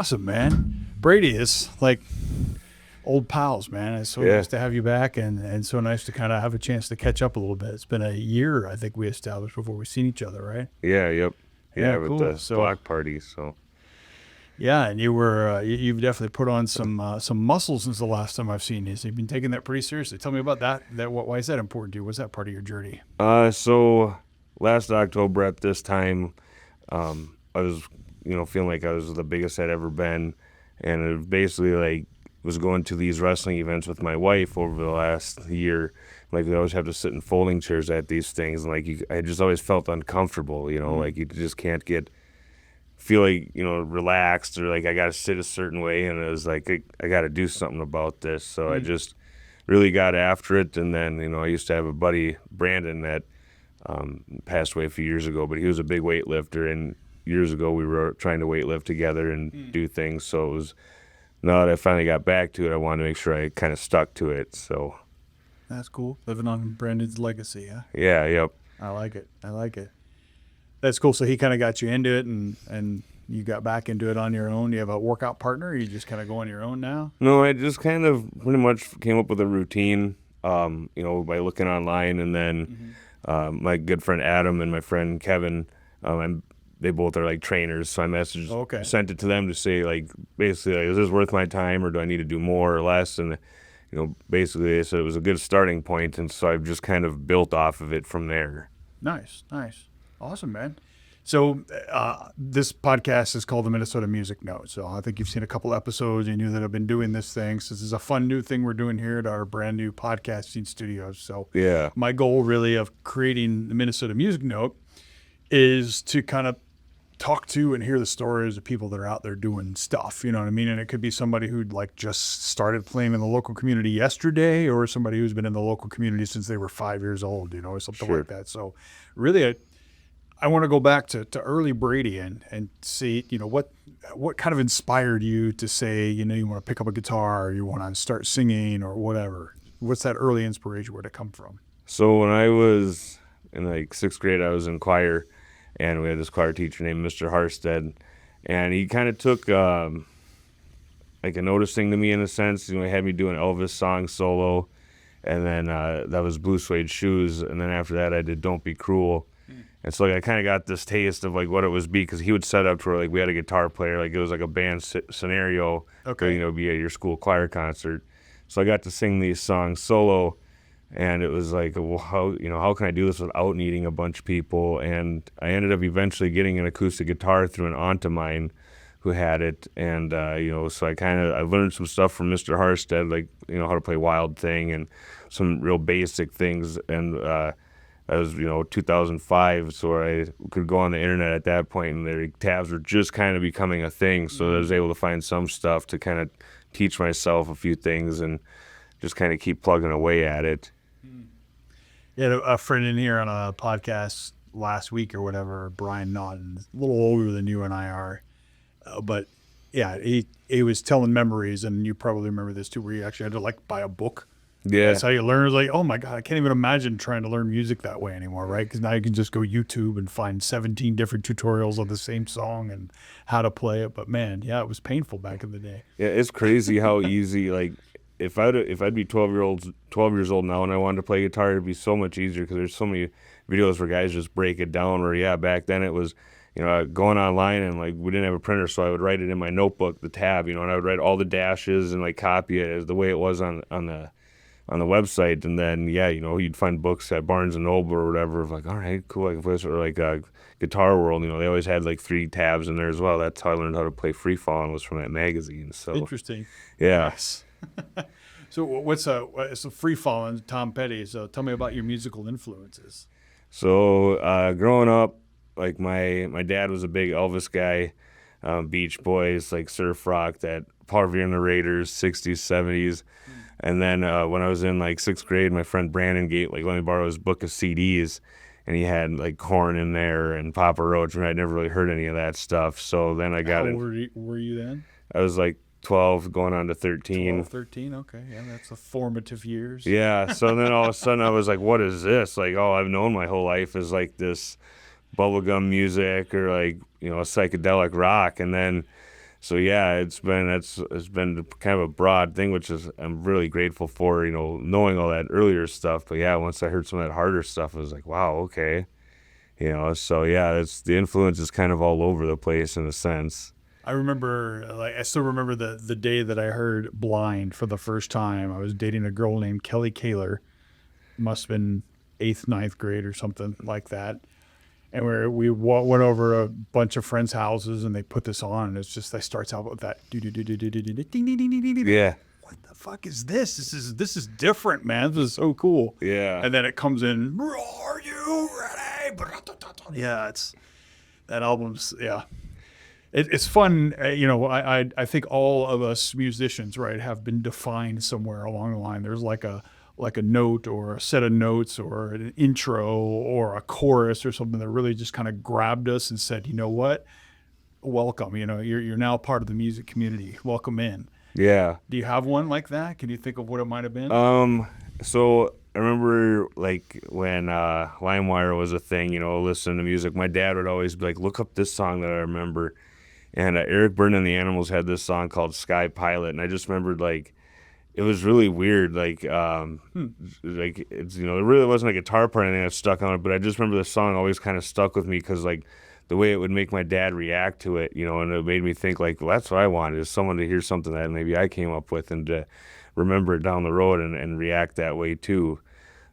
awesome, man. Brady is like old pals, man. It's so nice to have you back, and so nice to kind of have a chance to catch up a little bit. It's been a year, I think, we established before we've seen each other, right? Yeah, yep. Yeah, with cool. the block party, so. Yeah, and you were you've definitely put on some muscle since the last time I've seen you. So you've been taking that pretty seriously. Tell me about that. Why is that important to you? What's that part of your journey? So last October at this time, I was, feeling like I was the biggest I'd ever been, and it basically like was going to these wrestling events with my wife over the last year. Like we always have to sit in folding chairs at these things, and like I just always felt uncomfortable. Like you just can't feel like relaxed, or like I got to sit a certain way, and it was like I got to do something about this. So I just really got after it, and then I used to have a buddy, Brandon, that passed away a few years ago, but he was a big weightlifter, and years ago we were trying to weightlift together and do things. So it was, now that I finally got back to it, I wanted to make sure I kind of stuck to it. So that's cool, living on Brandon's legacy. Yeah, yep. I like it. That's cool. So he kind of got you into it, and you got back into it on your own. You have a workout partner, or you just kind of go on your own now? No, I just kind of pretty much came up with a routine, by looking online, and then my good friend Adam and my friend Kevin, they both are like trainers, so I sent it to them to say, like, basically, like, is this worth my time, or do I need to do more or less? And basically they said it was a good starting point, and so I've just kind of built off of it from there. Nice. Awesome, man. So this podcast is called the Minnesota Music Note. So I think you've seen a couple episodes. You knew that I've been doing this thing. So this is a fun new thing we're doing here at our brand new podcasting studios. So my goal really of creating the Minnesota Music Note is to kind of talk to and hear the stories of people that are out there doing stuff, you know what I mean? And it could be somebody who'd like just started playing in the local community yesterday, or somebody who's been in the local community since they were 5 years old, or something like that. So really, I want to go back to early Brady and see, what kind of inspired you to say, you want to pick up a guitar, or you want to start singing, or whatever. What's that early inspiration? Where'd it come from? So when I was in like sixth grade, I was in choir, and we had this choir teacher named Mr. Harstead, and he kind of took like a noticing to me in a sense. He had me do an Elvis song solo, and then that was Blue Suede Shoes, and then after that I did Don't Be Cruel. And so like I kind of got this taste of like what it was because he would set up to where like we had a guitar player, like it was like a band scenario, be at your school choir concert. So I got to sing these songs solo, and it was like, well, how can I do this without needing a bunch of people? And I ended up eventually getting an acoustic guitar through an aunt of mine who had it, and so I learned some stuff from Mr. Harstead, like how to play Wild Thing and some real basic things, and that was 2005, so I could go on the internet at that point, and the tabs were just kind of becoming a thing. So I was able to find some stuff to kind of teach myself a few things and just kind of keep plugging away at it. Yeah, a friend in here on a podcast last week or whatever, Brian Naughton, a little older than you and I are, but yeah, he was telling memories, and you probably remember this too, where you actually had to like buy a book. Yeah. That's how you learn. It's like, oh my God, I can't even imagine trying to learn music that way anymore, right? Because now you can just go YouTube and find 17 different tutorials of the same song and how to play it. But man, yeah, it was painful back in the day. Yeah, it's crazy how easy, like, if I'd be 12 years old now and I wanted to play guitar, it'd be so much easier because there's so many videos where guys just break it down. Where back then it was, going online, and like we didn't have a printer, so I would write it in my notebook, the tab, and I would write all the dashes and like copy it as the way it was on the website, and then you'd find books at Barnes and Noble or whatever of like, all right, cool, I can play this, or like Guitar World, they always had like 3 tabs in there as well. That's how I learned how to play Free Fallin', was from that magazine. So interesting. Yeah. Yes. So what's Free Fallin', Tom Petty? So tell me about your musical influences. So growing up, like my dad was a big Elvis guy, Beach Boys, like surf rock, that Paul Revere and the Raiders, 60s, 70s. And then when I was in like 6th grade, my friend Brandon let me borrow his book of CDs, and he had like Korn in there and Papa Roach, and I'd never really heard any of that stuff. So then I got How old were you then? I was like 12 going on to 13. 12, 13, okay. Yeah, that's the formative years. Yeah, so then all of a sudden I was like, what is this? Like, all I've known my whole life is like this bubblegum music or like, psychedelic rock. And then So yeah, it's been kind of a broad thing, which is I'm really grateful for, knowing all that earlier stuff. But yeah, once I heard some of that harder stuff, I was like, wow, okay. So yeah, the influence is kind of all over the place in a sense. I still remember the day that I heard Blind for the first time. I was dating a girl named Kelly Kaler. Must have been eighth, ninth grade or something like that. And went over a bunch of friends' houses, and they put this on, and it's just, that starts out with that ding ding ding ding ding ding. Yeah. What the fuck is this? This is different, man. This is so cool. Yeah. And then it comes in. Are you ready? Yeah, it's that album's It's fun. I think all of us musicians, right, have been defined somewhere along the line. There's like a note or a set of notes or an intro or a chorus or something that really just kind of grabbed us and said, you know what, welcome. You're now part of the music community. Welcome in. Yeah. Do you have one like that? Can you think of what it might have been? So I remember like when LimeWire was a thing, listening to music. My dad would always be like, look up this song that I remember. And Eric Burdon and the Animals had this song called Sky Pilot. And I just remembered like, it was really weird. Like, like it's, it really wasn't a guitar part or anything that stuck on it, but I just remember the song always kind of stuck with me because like the way it would make my dad react to it, and it made me think like, well, that's what I wanted, is someone to hear something that maybe I came up with and to remember it down the road and react that way too.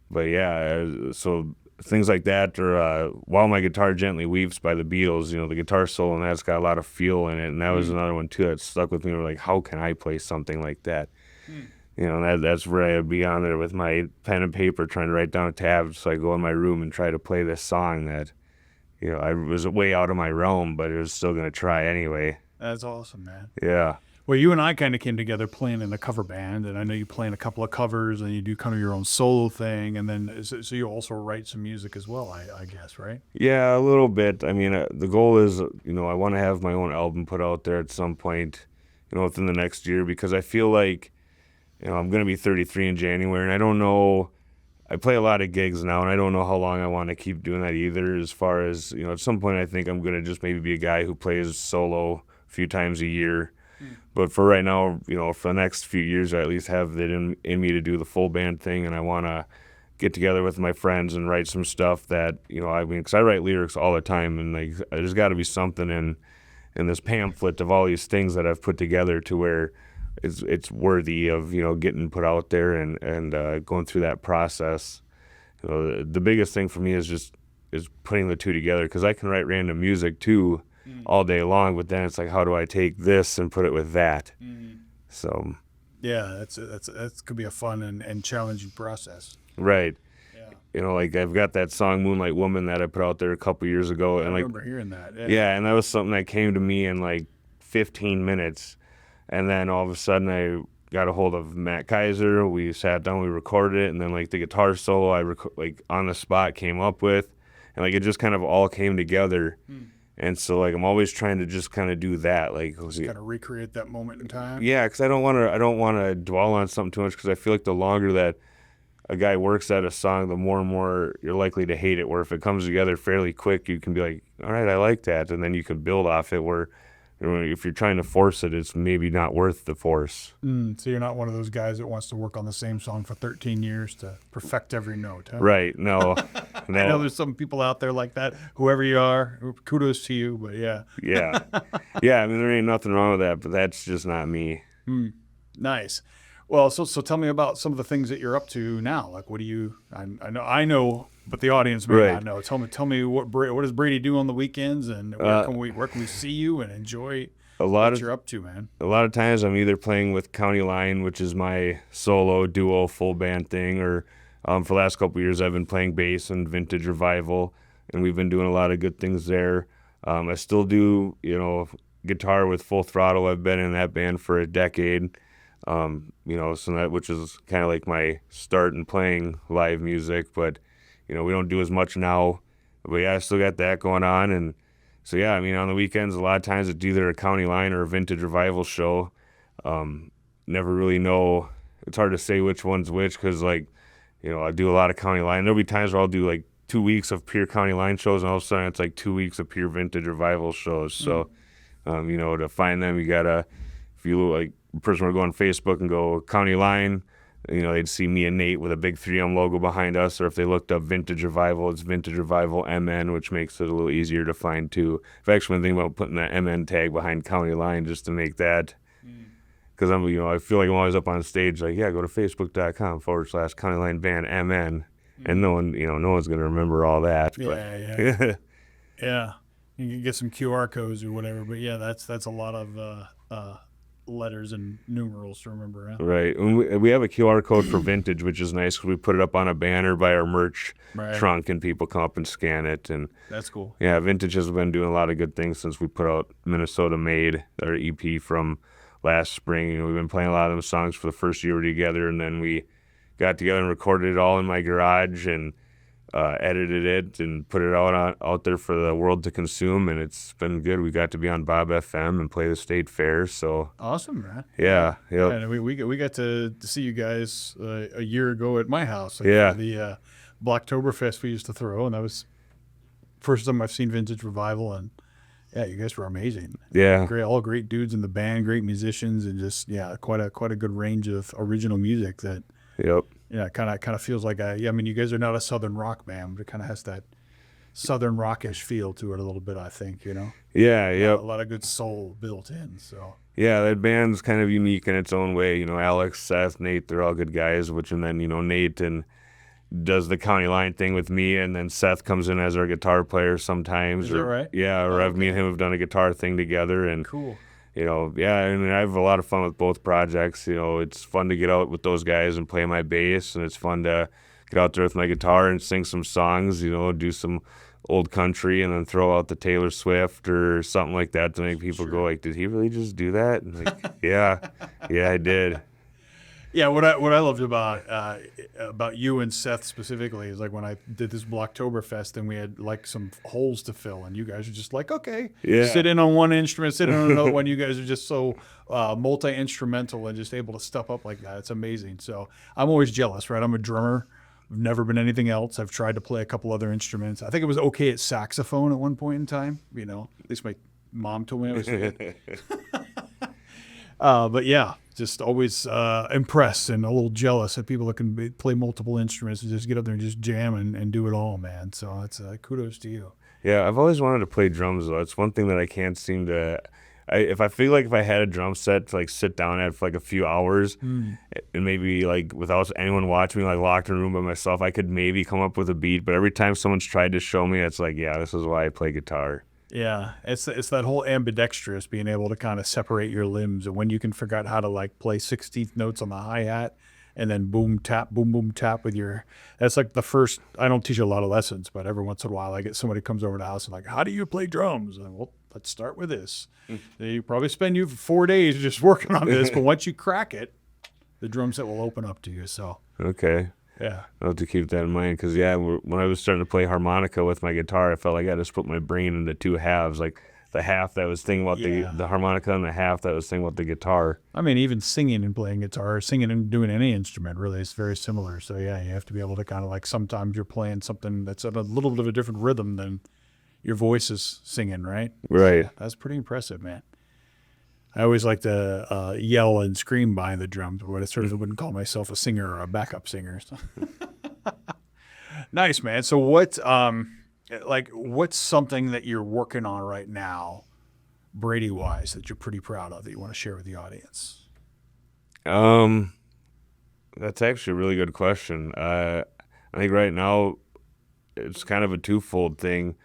But yeah, so things like that, or While My Guitar Gently Weeps by the Beatles, the guitar solo and that's got a lot of feel in it, and that was another one too that stuck with me. Like, how can I play something like that? That's where I'd be on there with my pen and paper trying to write down tabs, so I go in my room and try to play this song that, I was way out of my realm, but it was still going to try anyway. That's awesome, man. Yeah. Well, you and I kind of came together playing in a cover band, and I know you play in a couple of covers, and you do kind of your own solo thing, and then so you also write some music as well, I guess, right? Yeah, a little bit. I mean, the goal is, I want to have my own album put out there at some point, within the next year, because I feel like, I'm going to be 33 in January, and I don't know, I play a lot of gigs now, and I don't know how long I want to keep doing that either, as far as, at some point I think I'm going to just maybe be a guy who plays solo a few times a year. But for right now, for the next few years, I at least have it in me to do the full band thing, and I want to get together with my friends and write some stuff that, because I write lyrics all the time, and like there's got to be something in this pamphlet of all these things that I've put together to where it's worthy of, getting put out there and going through that process. The biggest thing for me is putting the two together, because I can write random music too all day long, but then it's like, how do I take this and put it with that? So yeah, that's could be a fun and challenging process. Right. Yeah. Like I've got that song Moonlight Woman that I put out there a couple years ago, and I like remember hearing that. yeah, and that was something that came to me in like 15 minutes, and then all of a sudden I got a hold of Matt Kaiser. We sat down, we recorded it, and then like the guitar solo I like on the spot came up with, and like it just kind of all came together. And so like I'm always trying to just kind of do that, like just kind of recreate that moment in time. Yeah, because I don't want to dwell on something too much, because I feel like the longer that a guy works at a song, the more and more you're likely to hate it. Where if it comes together fairly quick, you can be like, all right, I like that, and then you can build off it. Where if you're trying to force it, it's maybe not worth the force. So you're not one of those guys that wants to work on the same song for 13 years to perfect every note, huh? Right, no. I know there's some people out there like that. Whoever you are, kudos to you, but yeah. Yeah. I mean, there ain't nothing wrong with that, but that's just not me. Nice. Well, so tell me about some of the things that you're up to now. Like, what do you? I know, but the audience may not know. Tell me what does Brady do on the weekends, and where can we see you and enjoy what you're up to, man? A lot of times I'm either playing with County Line, which is my solo duo full band thing, or for the last couple of years I've been playing bass and Vintage Revival, and we've been doing a lot of good things there. I still do guitar with Full Throttle. I've been in that band for a decade. So that, which is kind of like my start in playing live music, but we don't do as much now. But yeah, I still got that going on, and so yeah, I mean, on the weekends a lot of times it's either a County Line or a Vintage Revival show. Never really know. It's hard to say which one's which, because I do a lot of County Line. There'll be times where I'll do like 2 weeks of pure County Line shows, and all of a sudden it's like 2 weeks of pure Vintage Revival shows. So To find them, you gotta, if you like, a person were to go on Facebook and go County Line, they'd see me and Nate with a big 3M logo behind us. Or if they looked up Vintage Revival, it's Vintage Revival MN, which makes it a little easier to find too. I've actually been thinking about putting that MN tag behind County Line just to make that. Because I feel like I'm always up on stage, like, yeah, go to facebook.com/County Line Band MN. And no one's going to remember all that. Yeah. Yeah. You can get some QR codes or whatever, but yeah, that's a lot of letters and numerals to remember. Huh? Right. And we have a QR code for Vintage, which is nice because we put it up on a banner by our merch trunk, and people come up and scan it. And that's cool. Yeah, Vintage has been doing a lot of good things since we put out Minnesota Made, our EP from last spring. We've been playing a lot of them songs for the first year together, and then we got together and recorded it all in my garage and edited it and put it out there for the world to consume, and it's been good. We got to be on Bob FM and play the state fair, so awesome, man. Yeah. And we got to see you guys a year ago at my house. The Blocktoberfest we used to throw, and that was first time I've seen Vintage Revival, and yeah, you guys were amazing. Yeah, all great dudes in the band, great musicians, and just quite a good range of original music that. Yep. Yeah, kind of feels like you guys are not a Southern rock band, but it kind of has that Southern rockish feel to it a little bit, I think, Yeah, yep. A lot of good soul built in, so. Yeah, that band's kind of unique in its own way. Alex, Seth, Nate, they're all good guys, and then, Nate does the County Line thing with me, and then Seth comes in as our guitar player sometimes. Is that right? Yeah, or me and him have done a guitar thing together, and cool. I have a lot of fun with both projects. It's fun to get out with those guys and play my bass, and it's fun to get out there with my guitar and sing some songs, do some old country, and then throw out the Taylor Swift or something like that to make people go like, did he really just do that? And like, yeah, I did. Yeah, what I loved about you and Seth specifically is like when I did this Blocktoberfest, and we had like some holes to fill, and you guys are just like, okay, sit in on one instrument, sit in on another one. You guys are just so multi-instrumental and just able to step up like that. It's amazing. So I'm always jealous, right? I'm a drummer. I've never been anything else. I've tried to play a couple other instruments. I think it was okay at saxophone at one point in time. At least my mom told me I was good. But yeah, just always impressed and a little jealous at people that can play multiple instruments and just get up there and just jam and do it all, man. So it's kudos to you. Yeah, I've always wanted to play drums, though. It's one thing that I can't seem to. If I feel like if I had a drum set to like sit down at for like a few hours and maybe like without anyone watching me, like locked in a room by myself, I could maybe come up with a beat. But every time someone's tried to show me, it's like, yeah, this is why I play guitar. Yeah, it's that whole ambidextrous, being able to kind of separate your limbs, and when you can figure out how to like play 16th notes on the hi-hat and then boom tap with your. That's like the first. I don't teach a lot of lessons, but every once in a while I get somebody comes over to the house and like, how do you play drums? And well, let's start with this. You probably spend 4 days just working on this, but once you crack it, the drum set will open up to you. So okay. Yeah. I'll have to keep that in mind because, when I was starting to play harmonica with my guitar, I felt like I had to split my brain into two halves. Like the half that was thinking about the harmonica and the half that was thinking about the guitar. I mean, even singing and playing guitar, singing and doing any instrument really is very similar. So, yeah, you have to be able to kind of like sometimes you're playing something that's at a little bit of a different rhythm than your voice is singing, right? Right. So that's pretty impressive, man. I always like to yell and scream behind the drums, but I certainly wouldn't call myself a singer or a backup singer. So. Nice, man. So what's something that you're working on right now, Brady-wise, that you're pretty proud of that you want to share with the audience? That's actually a really good question. I think right now it's kind of a twofold thing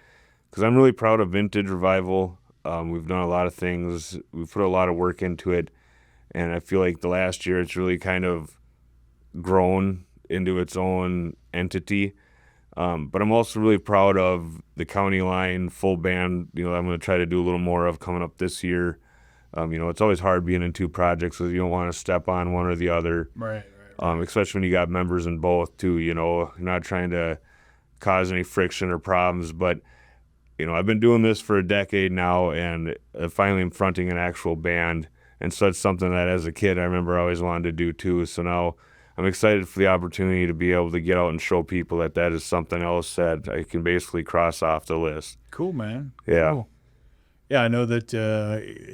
because I'm really proud of Vintage Revival. We've done a lot of things. We've put a lot of work into it, and I feel like the last year it's really kind of grown into its own entity. But I'm also really proud of the County Line full band. I'm going to try to do a little more of coming up this year. It's always hard being in two projects because you don't want to step on one or the other. Right. Especially when you got members in both too. You're not trying to cause any friction or problems, but I've been doing this for a decade now, and finally I'm fronting an actual band. And so it's something that as a kid I remember I always wanted to do too. So now I'm excited for the opportunity to be able to get out and show people that is something else that I can basically cross off the list. Cool, man. Yeah. Cool. Yeah, I know that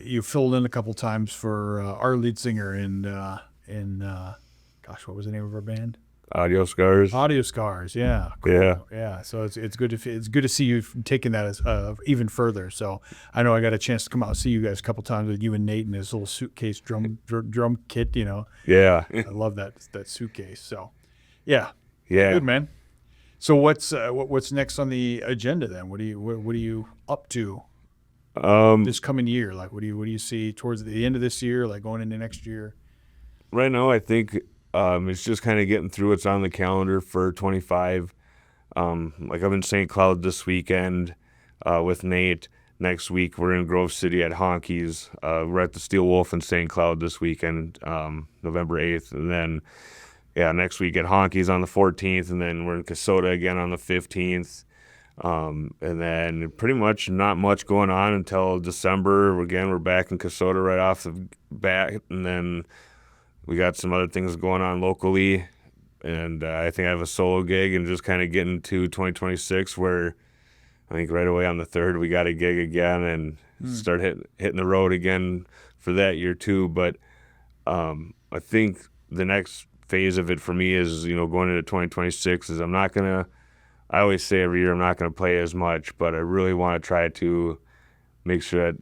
you filled in a couple times for our lead singer in gosh, what was the name of our band? Audio Scars. Audio Scars. Yeah, Yeah. cool. Yeah, so it's good to see you taking that as, even further. So I know I got a chance to come out and see you guys a couple times with you and Nate and his little suitcase drum kit. Yeah. I love that suitcase. So yeah, Yeah. good man. So what's next on the agenda then? What are you up to this coming year? Like what do you see towards the end of this year, like going into next year? Right now, I think it's just kind of getting through what's on the calendar for 25. Like I'm in St. Cloud this weekend with Nate. Next week, we're in Grove City at Honky's. We're at the Steel Wolf in St. Cloud this weekend, November 8th. And then, next week at Honky's on the 14th. And then we're in Kasota again on the 15th. And then pretty much not much going on until December. Again, we're back in Kasota right off the bat. And then we got some other things going on locally, and I think I have a solo gig, and just kind of getting to 2026 where I think right away on the 3rd we got a gig again and start hitting the road again for that year too. But I think the next phase of it for me is, going into 2026 is I always say every year I'm not going to play as much, but I really want to try to make sure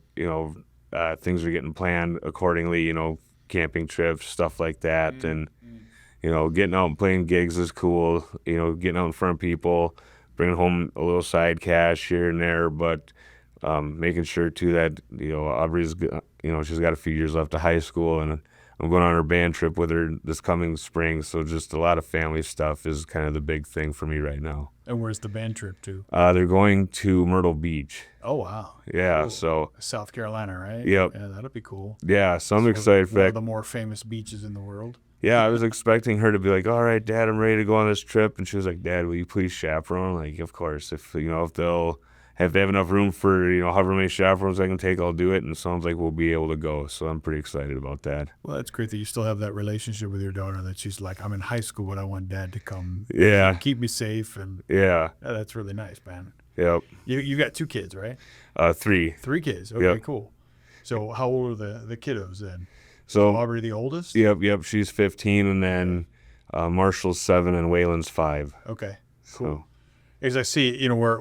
that, things are getting planned accordingly, camping trips, stuff like that. And, getting out and playing gigs is cool, getting out in front of people, bringing home a little side cash here and there, but making sure too that, Aubrey's, she's got a few years left of high school, and I'm going on her band trip with her this coming spring. So just a lot of family stuff is kind of the big thing for me right now. And where's the band trip to? They're going to Myrtle Beach. Oh, wow. Yeah, Cool. so. South Carolina, right? Yep. Yeah, that'll be cool. Yeah, so I'm excited for One that. of the more famous beaches in the world. Yeah, I was expecting her to be like, all right, Dad, I'm ready to go on this trip. And she was like, Dad, will you please chaperone? Like, of course. If they have enough room for, however many chaperones I can take, I'll do it. And it sounds like we'll be able to go. So I'm pretty excited about that. Well, that's great that you still have that relationship with your daughter, that she's like, I'm in high school, but I want Dad to come Yeah. keep me safe. And Yeah. that's really nice, man. Yep. You got 2 kids, right? 3. 3 kids. Okay, Yep. cool. So how old are the kiddos then? So Aubrey the oldest? Yep. She's 15, and then Marshall's 7 and Waylon's 5. Okay, cool. So, As I see,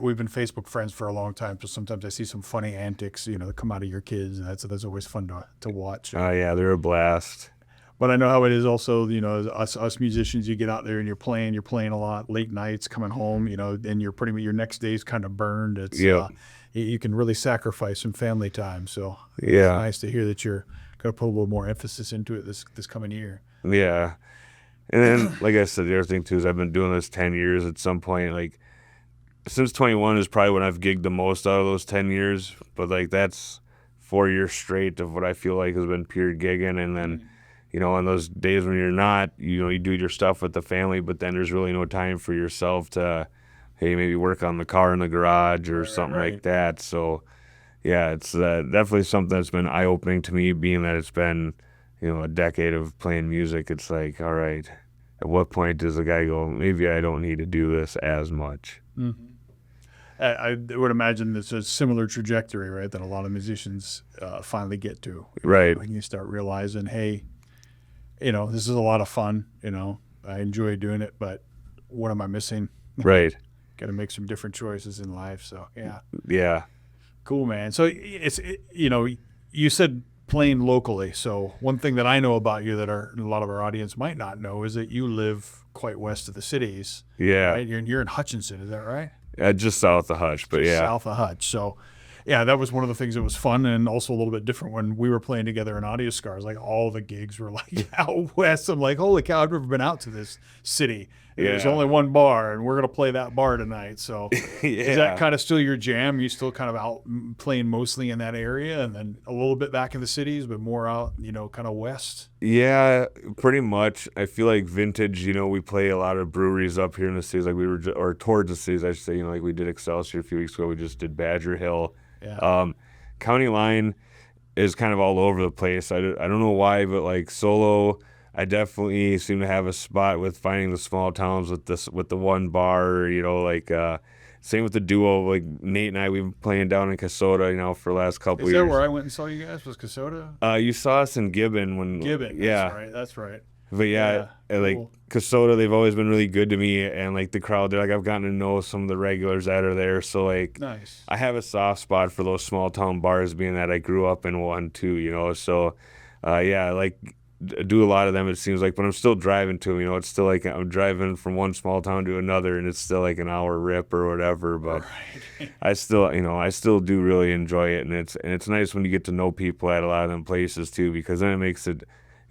we've been Facebook friends for a long time, so sometimes I see some funny antics, that come out of your kids, and that's always fun to watch. yeah, they're a blast. But I know how it is also, us musicians, you get out there and you're playing a lot, late nights, coming home, and you're pretty much, your next day's kind of burned. It's, you can really sacrifice some family time. So it's nice to hear that you're going to put a little more emphasis into it this coming year. Yeah. And then, like I said, the other thing too is I've been doing this 10 years. At some point, like, since 21 is probably when I've gigged the most out of those 10 years. But, like, that's 4 years straight of what I feel like has been pure gigging. And then, on those days when you're not, you do your stuff with the family, but then there's really no time for yourself to, hey, maybe work on the car in the garage or something like that. So, yeah, it's definitely something that's been eye-opening to me, being that it's been, a decade of playing music. It's like, all right, at what point does the guy go, maybe I don't need to do this as much? Mm-hmm. I would imagine it's a similar trajectory, right, that a lot of musicians finally get to. Right. When you start realizing, hey, this is a lot of fun. I enjoy doing it, but what am I missing? Right. Got to make some different choices in life. So, yeah. Yeah. Cool, man. So you said playing locally. So one thing that I know about you that a lot of our audience might not know is that you live quite west of the cities. Yeah. Right? You're in Hutchinson, is that right? Just south of Hutch, but yeah. South of Hutch. So, yeah, that was one of the things that was fun and also a little bit different when we were playing together in Audio Scars. Like, all the gigs were like out west. I'm like, holy cow, I've never been out to this city. Yeah. There's only one bar, and we're going to play that bar tonight. So is that kind of still your jam? You still kind of out playing mostly in that area and then a little bit back in the cities, but more out, kind of west? Yeah, pretty much. I feel like vintage, we play a lot of breweries up here in the cities, like or towards the cities, I should say, like we did Excelsior a few weeks ago. We just did Badger Hill. Yeah. County line is kind of all over the place. I don't know why, but like solo, I definitely seem to have a spot with finding the small towns with the one bar, it's Same with the duo. Like Nate and I, we've been playing down in Kasota, for the last couple Is years. that where I went and saw you guys? Was Kasota? You saw us in Gibbon when. Gibbon. Yeah. That's right. But yeah, like cool. Kasota, they've always been really good to me, and like the crowd there, like I've gotten to know some of the regulars that are there. So like, Nice. I have a soft spot for those small town bars, being that I grew up in one too. So, yeah, like do a lot of them. It seems like, but I'm still driving to them. It's still like I'm driving from one small town to another, and it's still like an hour rip or whatever. But Right. I still do really enjoy it, and it's nice when you get to know people at a lot of them places too, because then it makes it.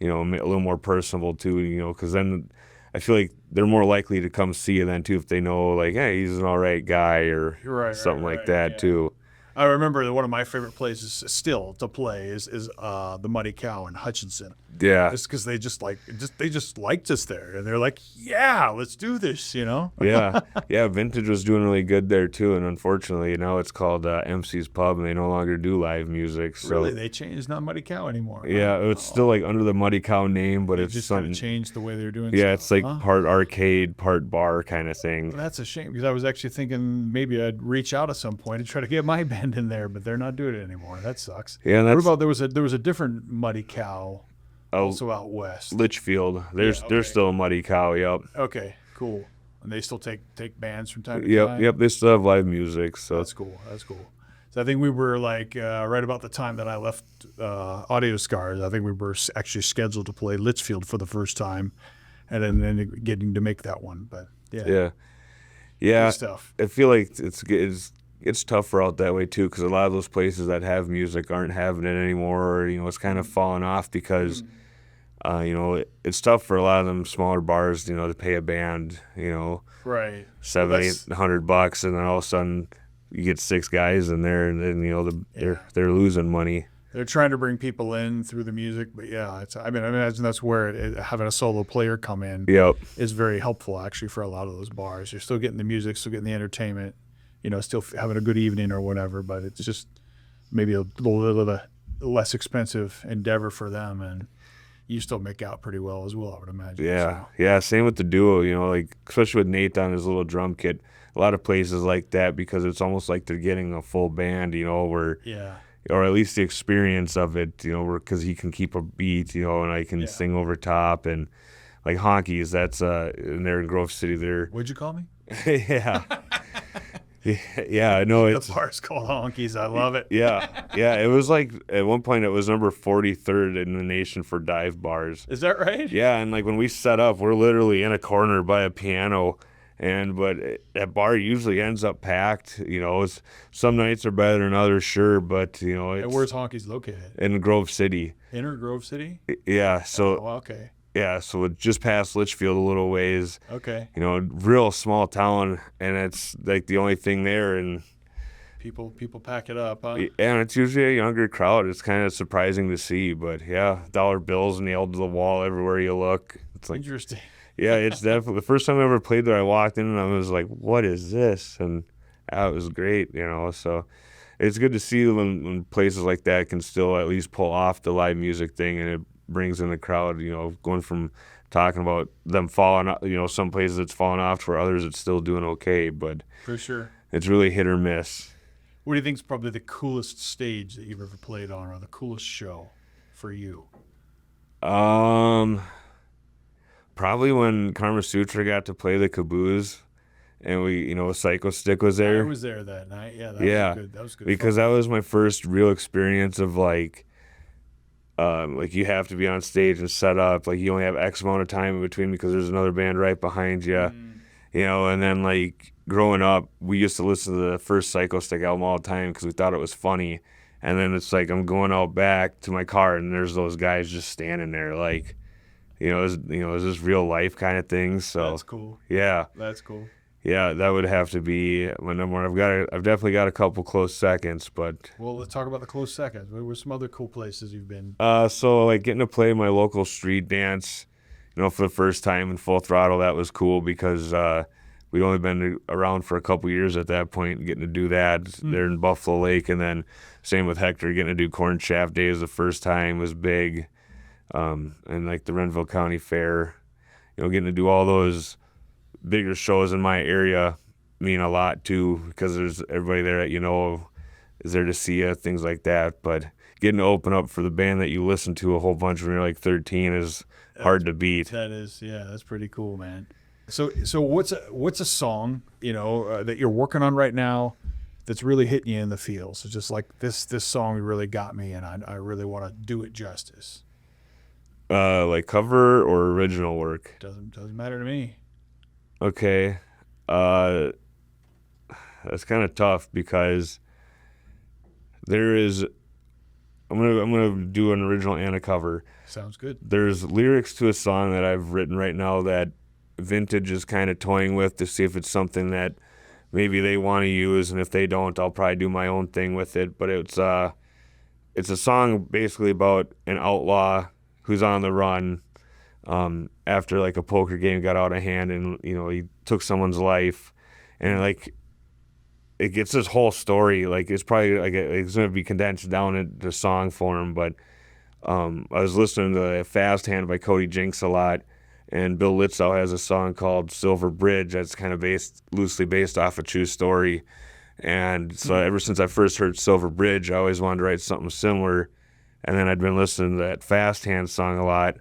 A little more personable too, because then I feel like they're more likely to come see you then too if they know like, hey, he's an all right guy or something like that too. I remember that one of my favorite places still to play is the Muddy Cow in Hutchinson. Yeah. It's because they just liked us there, and they're like, yeah, let's do this, Yeah. Vintage was doing really good there too, and unfortunately now it's called MC's Pub, and they no longer do live music. So really, they changed. It's not Muddy Cow anymore. Yeah, it's still like under the Muddy Cow name, but They it's just something. kind of changed the way they're doing. Yeah, stuff, it's like huh? part arcade, part bar kind of thing. Well, that's a shame, because I was actually thinking maybe I'd reach out at some point and try to get my band in there, but they're not doing it anymore. That sucks. Yeah, and What that's about there was a different Muddy Cow also out west. Litchfield. There's still a Muddy Cow. Yep. Okay, cool. And they still take bands from time to time. Yep. They still have live music. So That's cool. So I think we were like right about the time that I left Audio Scars. I think we were actually scheduled to play Litchfield for the first time, and then getting to make that one. But yeah. Good stuff. I feel like it's tougher out that way too, because a lot of those places that have music aren't having it anymore, or it's kind of falling off because it's tough for a lot of them smaller bars, to pay a band, Right. $700-800, and then all of a sudden you get 6 guys in there, and then they're losing money. They're trying to bring people in through the music, but I imagine that's where having a solo player come in is very helpful actually for a lot of those bars. You're still getting the music, still getting the entertainment, still having a good evening or whatever, but it's just maybe a little less expensive endeavor for them, and you still make out pretty well as well, I would imagine. Yeah. Same with the duo, like especially with Nate on his little drum kit. A lot of places like that, because it's almost like they're getting a full band, or at least the experience of it, because he can keep a beat, and I can sing over top, and like Honkies, that's and they're in Grove City. There. What'd you call me? Yeah. Yeah, I know The bar's called Honkies. I love it. Yeah. It was like at one point it was number 43rd in the nation for dive bars. Is that right? Yeah, and like when we set up, we're literally in a corner by a piano, but that bar usually ends up packed. Some nights are better than others, sure, but And where's Honkies located? in Grove City. Inner Grove City? Yeah, so Oh, okay. yeah, so it's just past Litchfield a little ways. Okay. Real small town, and it's like the only thing there, and People pack it up, huh? and it's usually a younger crowd. It's kind of surprising to see, but yeah, dollar bills nailed to the wall everywhere you look. It's like, Interesting. yeah, it's definitely the first time I ever played there. I walked in and I was like, "What is this?" And it was great, So it's good to see when places like that can still at least pull off the live music thing, and it brings in the crowd. Going from talking about them falling, some places it's falling off to where others it's still doing okay, but For sure. it's really hit or miss. What do you think is probably the coolest stage that you've ever played on, or the coolest show for you? Probably when Karma Sutra got to play the Caboose, and we, Psycho Stick was there. I was there that night. Yeah, that was good. Because that was my first real experience of like you have to be on stage and set up. Like you only have X amount of time in between because there's another band right behind you. And then like growing up, we used to listen to the first Psycho Stick album all the time because we thought it was funny. And then it's like I'm going out back to my car and there's those guys just standing there, like, is this real life kind of thing. So that's cool. Yeah, That's cool. yeah, that would have to be my number one. I've definitely got a couple close seconds, but Well, let's talk about the close seconds. What were some other cool places you've been? so like getting to play my local street dance, for the first time in Full Throttle, that was cool because we'd only been around for a couple years at that point, and getting to do that there in Buffalo Lake, and then same with Hector, getting to do Corn Shaft Days the first time was big, and like the Renville County Fair, getting to do all those bigger shows in my area mean a lot too, because there's everybody there that is there to see you, things like that. But getting to open up for the band that you listen to a whole bunch when you're like 13 is hard to beat. That is, yeah, that's pretty cool, man. So what's a song, that you're working on right now that's really hitting you in the feels? It's just like this song really got me, and I really want to do it justice. Like cover or original work? Doesn't matter to me. Okay. That's kind of tough because I'm gonna do an original and a cover. Sounds good. There's lyrics to a song that I've written right now that Vintage is kind of toying with to see if it's something that maybe they want to use, and if they don't, I'll probably do my own thing with it. But it's a song basically about an outlaw who's on the run after like a poker game got out of hand, and he took someone's life, and like it gets this whole story. Like it's probably like it's gonna be condensed down into song form. But I was listening to Fast Hand by Cody Jinks a lot, and Bill Litzow has a song called Silver Bridge that's kind of loosely based off a true story. And so ever since I first heard Silver Bridge, I always wanted to write something similar. And then I'd been listening to that Fast Hand song a lot,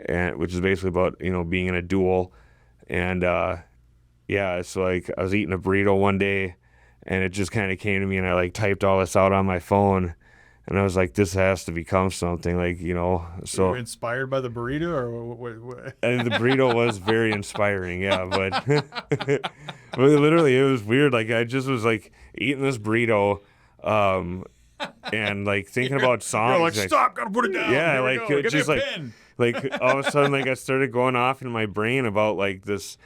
and which is basically about being in a duel. And it's like I was eating a burrito one day, and it just kind of came to me, and I like typed all this out on my phone. And I was like, this has to become something, like, so. You were inspired by the burrito, or what? And the burrito was very inspiring, yeah, but, but literally it was weird. Like I just was like eating this burrito, and like thinking about songs. You're like, stop, gotta put it down. Yeah, like it just like all of a sudden, like I started going off in my brain about like this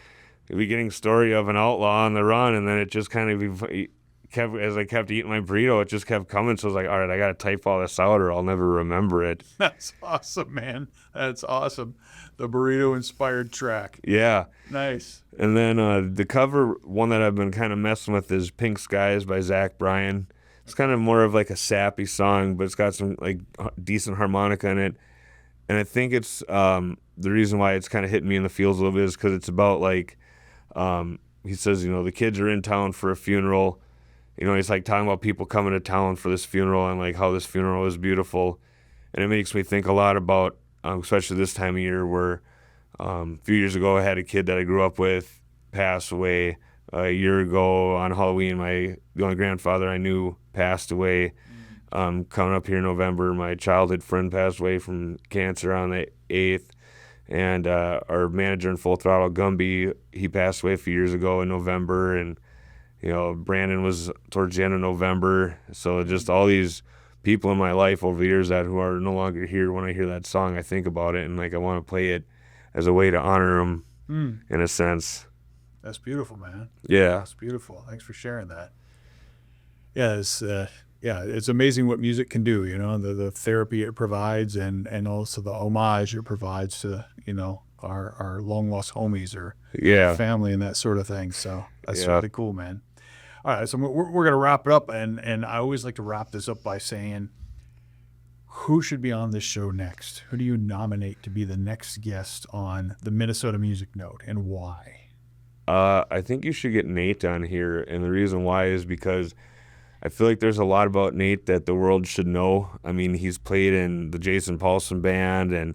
beginning story of an outlaw on the run, and then it just kind of as I kept eating my burrito, it just kept coming. So I was like, all right, I got to type all this out or I'll never remember it. That's awesome, man. That's awesome. The burrito inspired track. Yeah. Nice. And then the cover one that I've been kind of messing with is Pink Skies by Zach Bryan. It's kind of more of like a sappy song, but it's got some like decent harmonica in it. And I think it's the reason why it's kind of hitting me in the feels a little bit is because it's about like, he says, the kids are in town for a funeral. He's like talking about people coming to town for this funeral and like how this funeral is beautiful. And it makes me think a lot about, especially this time of year where a few years ago I had a kid that I grew up with pass away. A year ago on Halloween, the only grandfather I knew passed away. Coming up here in November, my childhood friend passed away from cancer on the 8th. And our manager in Full Throttle, Gumby, he passed away a few years ago in November. And Brandon was towards the end of November. So just all these people in my life over the years who are no longer here. When I hear that song, I think about it, and like I want to play it as a way to honor them in a sense. That's beautiful, man. Yeah, that's beautiful. Thanks for sharing that. Yeah, it's amazing what music can do. The therapy it provides, and also the homage it provides to our long lost homies or family and that sort of thing. So that's really cool, man. All right, so we're gonna wrap it up, and I always like to wrap this up by saying, who should be on this show next? Who do you nominate to be the next guest on the Minnesota Music Note, and why? I think you should get Nate on here, and the reason why is because I feel like there's a lot about Nate that the world should know. I mean, he's played in the Jason Paulson Band, and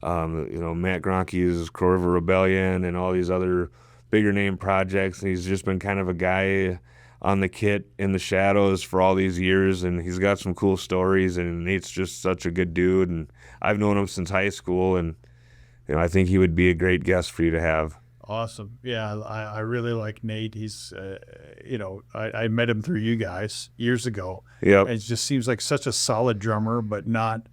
Matt Gronke's Crow River Rebellion, and all these other bigger name projects. And he's just been kind of a guy on the kit in the shadows for all these years, and he's got some cool stories. And Nate's just such a good dude, and I've known him since high school, and I think he would be a great guest for you to have. Awesome. Yeah, I really like Nate. He's, I met him through you guys years ago. Yep. And it just seems like such a solid drummer, but not,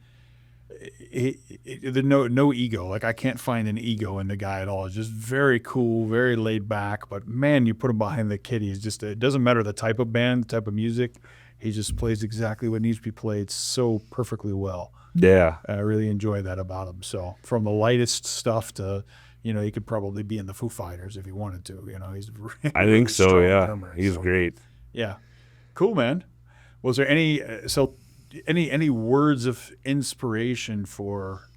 no ego. Like I can't find an ego in the guy at all. It's just very cool, very laid back. But man, you put him behind the kit, he's just, it doesn't matter the type of band, the type of music. He just plays exactly what needs to be played so perfectly well. Yeah. I really enjoy that about him. So from the lightest stuff to, he could probably be in the Foo Fighters if he wanted to. He's really, I think so, yeah. Drummer, he's great. Yeah. Cool, man. Was there any words of inspiration for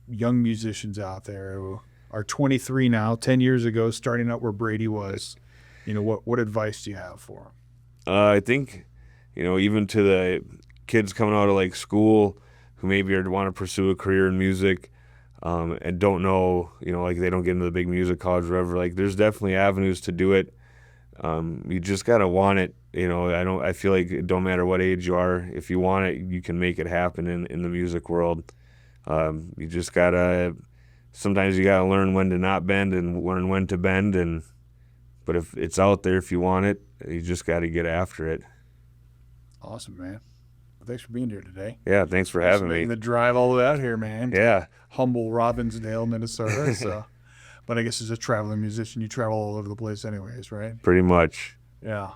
young musicians out there who are 23 now, 10 years ago, starting out where Brady was? What advice do you have for them? I think, even to the kids coming out of like school who maybe want to pursue a career in music, and don't know, like they don't get into the big music college or whatever. Like there's definitely avenues to do it. You just gotta want it. I feel like it don't matter what age you are. If you want it, you can make it happen in the music world. You just gotta. Sometimes you gotta learn when to not bend and learn when to bend. But if it's out there, if you want it, you just gotta get after it. Awesome, man. Well, thanks for being here today. Yeah, thanks for having me. Making the drive all the way out here, man. Yeah. Humble Robbinsdale, Minnesota. So, but I guess as a traveling musician, you travel all over the place, anyways, right? Pretty much. Yeah.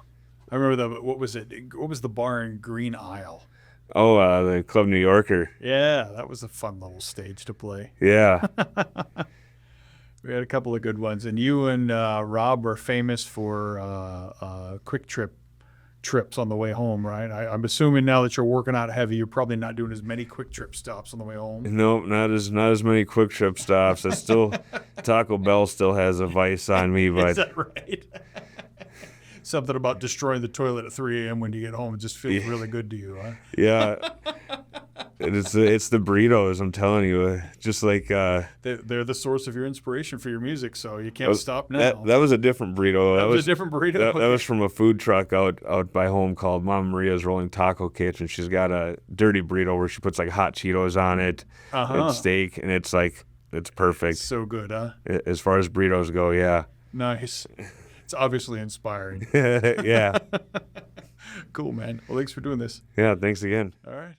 I remember what was it? What was the bar in Green Isle? Oh, the Club New Yorker. Yeah, that was a fun little stage to play. Yeah. We had a couple of good ones, and you and Rob were famous for quick trips on the way home, right? I'm assuming now that you're working out heavy, you're probably not doing as many quick trip stops on the way home. Nope, not as many quick trip stops. I still Taco Bell still has a vice on me, but Is that right? Something about destroying the toilet at 3 a.m. when you get home. It just feels really good to you, huh? Yeah. It's the burritos, I'm telling you. Just like They're the source of your inspiration for your music, so you can't stop now. that was a different burrito. That was a different burrito? That was from a food truck out by home called Mama Maria's Rolling Taco Kitchen. She's got a dirty burrito where she puts like hot Cheetos on it and steak, and it's perfect. So good, huh? As far as burritos go, yeah. Nice. It's obviously inspiring. Yeah. Cool, man. Well, thanks for doing this. Yeah, thanks again. All right.